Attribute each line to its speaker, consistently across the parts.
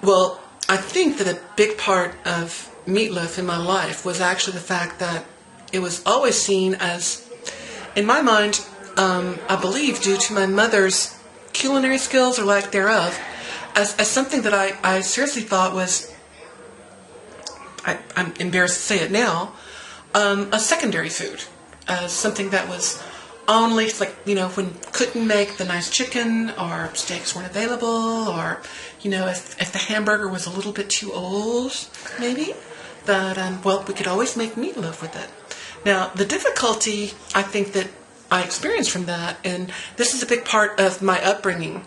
Speaker 1: Well, I think that a big part of meatloaf in my life was actually the fact that it was always seen as, in my mind, I believe due to my mother's culinary skills or lack thereof, as something that I seriously thought was, I'm embarrassed to say it now, a secondary food, as something that was only, like, when couldn't make the nice chicken or steaks weren't available, or, if the hamburger was a little bit too old, maybe, that, well, we could always make meatloaf with it. Now, the difficulty, I think, that I experienced from that, and this is a big part of my upbringing,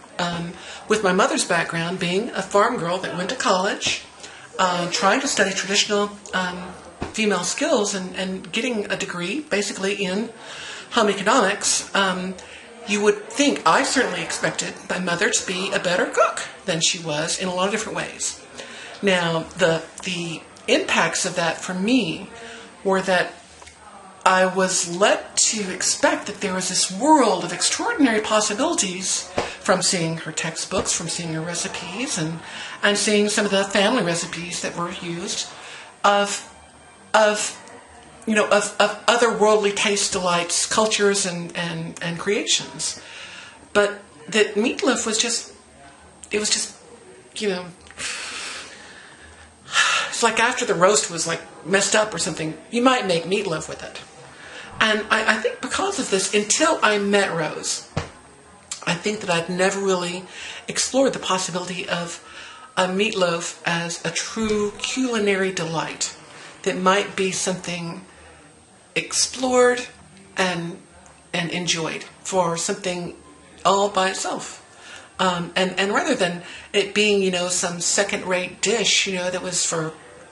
Speaker 1: with my mother's background being a farm girl that went to college, trying to study traditional female skills and getting a degree basically in home economics. You would think, I certainly expected my mother to be a better cook than she was in a lot of different ways. Now, the impacts of that for me were that I was led to expect that there was this world of extraordinary possibilities from seeing her textbooks, from seeing her recipes, and seeing some of the family recipes that were used of otherworldly taste delights, cultures, and creations. But that meatloaf was just, it's like after the roast was like messed up or something, you might make meatloaf with it. And I think because of this, until I met Rose, I think that I'd never really explored the possibility of a meatloaf as a true culinary delight that might be something explored and enjoyed for something all by itself. And rather than it being, some second-rate dish, that was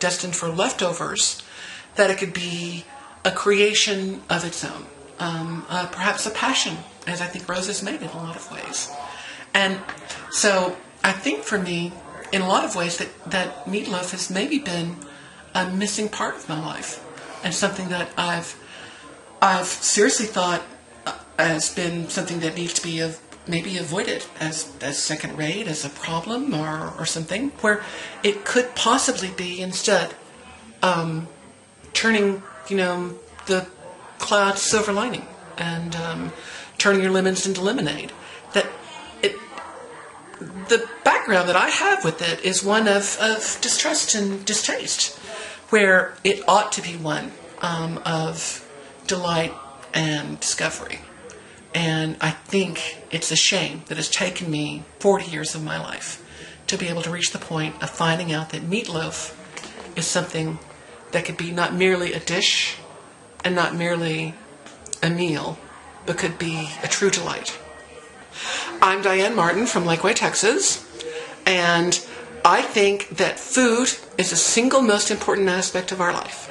Speaker 1: destined for leftovers, that it could be a creation of its own, perhaps a passion, as I think Rose has made in a lot of ways. And so I think for me, in a lot of ways, that meatloaf has maybe been a missing part of my life, and something that I've seriously thought has been something that needs to be maybe avoided as second rate, as a problem or something, where it could possibly be instead turning the cloud's silver lining and turning your lemons into lemonade. The background that I have with it is one of distrust and distaste, where it ought to be one of delight and discovery. And I think it's a shame that it's taken me 40 years of my life to be able to reach the point of finding out that meatloaf is something that could be not merely a dish and not merely a meal, but could be a true delight. I'm Diane Martin from Lakeway, Texas, and I think that food is the single most important aspect of our life.